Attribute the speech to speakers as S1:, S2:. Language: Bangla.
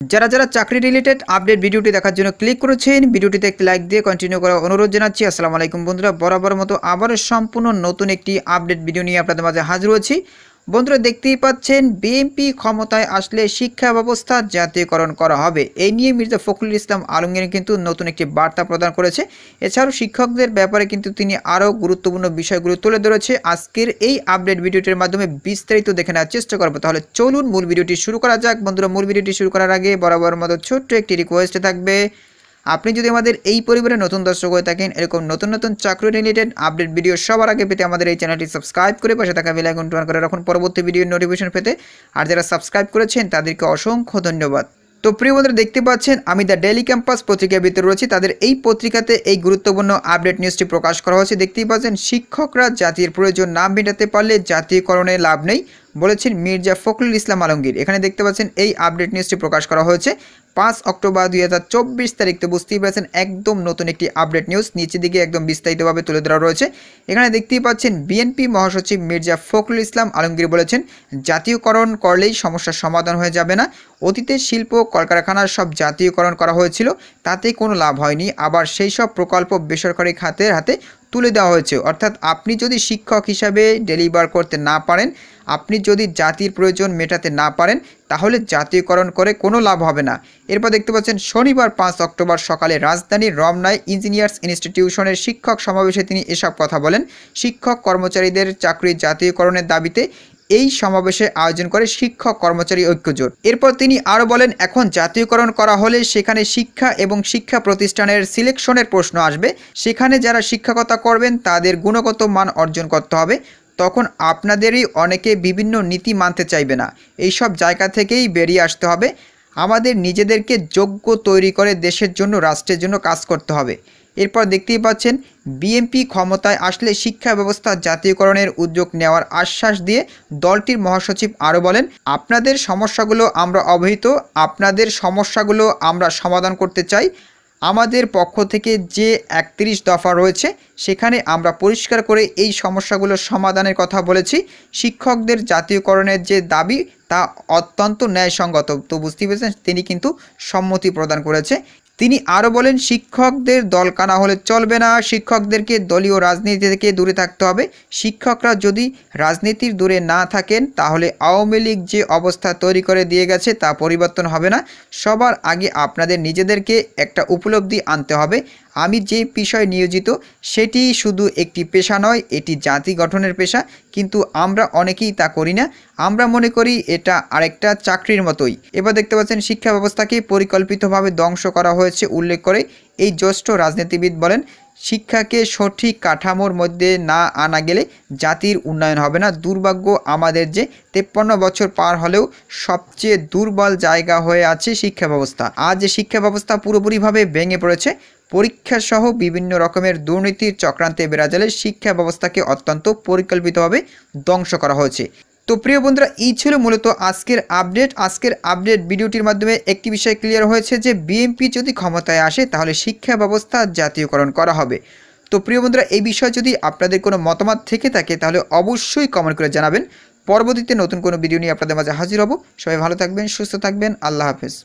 S1: যারা যারা চাকরি রিলেটেড আপডেট ভিডিওটি দেখার জন্য ক্লিক করেছেন, ভিডিওটিতে একটি লাইক দিয়ে কন্টিনিউ করার অনুরোধ জানাচ্ছি। আসসালামু আলাইকুম বন্ধুরা, বরাবর মতো আবারও সম্পূর্ণ নতুন একটি আপডেট ভিডিও নিয়ে আপনাদের মাঝে হাজির হয়েছি। বন্ধুরা দেখতেই পাচ্ছেন, বিএনপি ক্ষমতায় আসলে শিক্ষা ব্যবস্থা জাতীয়করণ করা হবে, এই নিয়ে মির্জা ফখরুল ইসলাম আলমগীর কিন্তু নতুন একটি বার্তা প্রদান করেছে। এছাড়াও শিক্ষকদের ব্যাপারে কিন্তু তিনি আরও গুরুত্বপূর্ণ বিষয়গুলো তুলে ধরেছে। আজকের এই আপডেট ভিডিওটির মাধ্যমে বিস্তারিত দেখে নেওয়ার চেষ্টা করবো। তাহলে চলুন মূল ভিডিওটি শুরু করা যাক। বন্ধুরা, মূল ভিডিওটি শুরু করার আগে বরাবর মতো ছোট্ট একটি রিকোয়েস্ট থাকবে, আপনি যদি আমাদের এই পরিবারে নতুন দর্শক হয়ে থাকেন, এরকম নতুন নতুন চাকরি রিলেটেড আপডেট ভিডিও সবার আগে পেতে আমাদের এই চ্যানেলটি সাবস্ক্রাইব করে পাশে থাকা বেল আইকনটি অন করে রাখুন পরবর্তী ভিডিওর নোটিফিকেশন পেতে। আর যারা সাবস্ক্রাইব করেছেন তাদেরকে অসংখ্য ধন্যবাদ। তো প্রিয় বন্ধুরা, দেখতে পাচ্ছেন আমি দ্য ডেইলি ক্যাম্পাস পত্রিকার ভিতরে রয়েছি। তাদের এই পত্রিকাতে এই গুরুত্বপূর্ণ আপডেট নিউজটি প্রকাশ করা হয়েছে। দেখতেই পাচ্ছেন, শিক্ষকরা জাতির প্রয়োজন না মেটাতে পারলে জাতীয়করণে লাভ নেই, বলেছেন মির্জা ফখরুল ইসলাম আলমগীর। এখানে দেখতে পাচ্ছেন এই আপডেট নিউজটি প্রকাশ করা হয়েছে 5 অক্টোবর 2024 তারিখ। তো বুঝতেই পারছেন একদম নতুন একটি আপডেট নিউজ, নিচের দিকে একদম বিস্তারিতভাবে তুলে ধরা রয়েছে। এখানে দেখতেই পাচ্ছেন, বিএনপি মহাসচিব মির্জা ফখরুল ইসলাম আলমগীর বলেছেন, জাতীয়করণ করলেই সমস্যার সমাধান হয়ে যাবে না। অতীতে শিল্প কলকারখানার সব জাতীয়করণ করা হয়েছিল, তাতে কোনো লাভ হয়নি। আবার সেই সব প্রকল্প বেসরকারি খাতের হাতে তুলে দেওয়া হয়েছে। অর্থাৎ আপনি যদি শিক্ষক হিসাবে ডেলিভার করতে না পারেন, আপনি যদি জাতির প্রয়োজন মেটাতে না পারেন, তাহলে জাতীয়করণ করে কোনো লাভ হবে না। এরপর দেখতে পাচ্ছেন, শনিবার 5 অক্টোবর সকালে রাজধানীর রমনায় ইঞ্জিনিয়ার্স ইনস্টিটিউশনের শিক্ষক সমাবেশে তিনি এসব কথা বলেন। শিক্ষক কর্মচারীদের চাকরি জাতীয়করণের দাবিতে এই সমাবেশে আয়োজন করে শিক্ষক কর্মচারী ঐক্যজোট। এরপর তিনি আরও বলেন, এখন জাতীয়করণ করা হলে সেখানে শিক্ষা এবং শিক্ষা প্রতিষ্ঠানের সিলেকশনের প্রশ্ন আসবে। সেখানে যারা শিক্ষকতা করবেন তাদের গুণগত মান অর্জন করতে হবে। তখন আপনাদেরই অনেকে বিভিন্ন নীতি মানতে চাইবে না। এইসব জায়গা থেকেই বেরিয়ে আসতে হবে। আমাদের নিজেদেরকে যোগ্য তৈরি করে দেশের জন্য, রাষ্ট্রের জন্য কাজ করতে হবে। এরপর দেখতেই পাচ্ছেন, বিএনপি ক্ষমতায় আসলে শিক্ষা ব্যবস্থা জাতীয়করণের উদ্যোগ নেওয়ার আশ্বাস দিয়ে দলটির মহাসচিব আরও বলেন, আপনাদের সমস্যাগুলো আমরা অবহিত, আপনাদের সমস্যাগুলো আমরা সমাধান করতে চাই। আমাদের পক্ষ থেকে যে 31 দফা রয়েছে সেখানে আমরা পরিষ্কার করে এই সমস্যাগুলোর সমাধানের কথা বলেছি। শিক্ষকদের জাতীয়করণের যে দাবি তা অত্যন্ত ন্যায়সঙ্গত। তো বুঝতেই পেরেছেন, তিনি কিন্তু সম্মতি প্রদান করেছে। তিনি আরও বলেন, শিক্ষকদের দলকানা হলে চলবে না, শিক্ষকদেরকে দলীয় রাজনীতি থেকে দূরে থাকতে হবে। শিক্ষকরা যদি রাজনীতির দূরে না থাকেন, তাহলে আওয়ামী লীগ যে অবস্থা তৈরি করে দিয়ে গেছে তা পরিবর্তন হবে না। সবার আগে আপনাদের নিজেদেরকে একটা উপলব্ধি আনতে হবে। আমি যে পেশায় নিয়োজিত সেটি শুধু একটি পেশা নয়, এটি জাতি গঠনের পেশা, কিন্তু আমরা অনেকেই তা করি না। আমরা মনে করি এটা আরেকটা চাকরির মতোই। এবার দেখতে পাচ্ছেন, শিক্ষা ব্যবস্থাকে পরিকল্পিতভাবে ধ্বংস করা হয়েছে উল্লেখ করে এই জ্যেষ্ঠ রাজনীতিবিদ বলেন, শিক্ষাকে সঠিক কাঠামোর মধ্যে না আনা গেলে জাতির উন্নয়ন হবে না। দুর্ভাগ্য আমাদের যে 53 বছর পার হলেও সবচেয়ে দুর্বল জায়গা হয়ে আছে শিক্ষা ব্যবস্থা। আজ শিক্ষা ব্যবস্থা পুরোপুরিভাবে ভেঙে পড়েছে। পরীক্ষা সহ বিভিন্ন রকমের দুর্নীতির চক্রান্তে বেড়াজালে শিক্ষা ব্যবস্থাকে অত্যন্ত পরিকল্পিতভাবে ধ্বংস করা হয়েছে। তো প্রিয় বন্ধুরা, এই ছিল মূলত আজকের আপডেট ভিডিওটির মাধ্যমে একটি বিষয় ক্লিয়ার হয়েছে যে বিএনপি যদি ক্ষমতায় আসে তাহলে শিক্ষা ব্যবস্থা জাতীয়করণ করা হবে। তো প্রিয় বন্ধুরা, এই বিষয়ে যদি আপনাদের কোনো মতামত থেকে থাকে তাহলে অবশ্যই কমেন্ট করে জানাবেন। পরবর্তীতে নতুন কোনো ভিডিও নিয়ে আপনাদের মাঝে হাজির হব। সবাই ভালো থাকবেন, সুস্থ থাকবেন। আল্লাহ হাফেজ।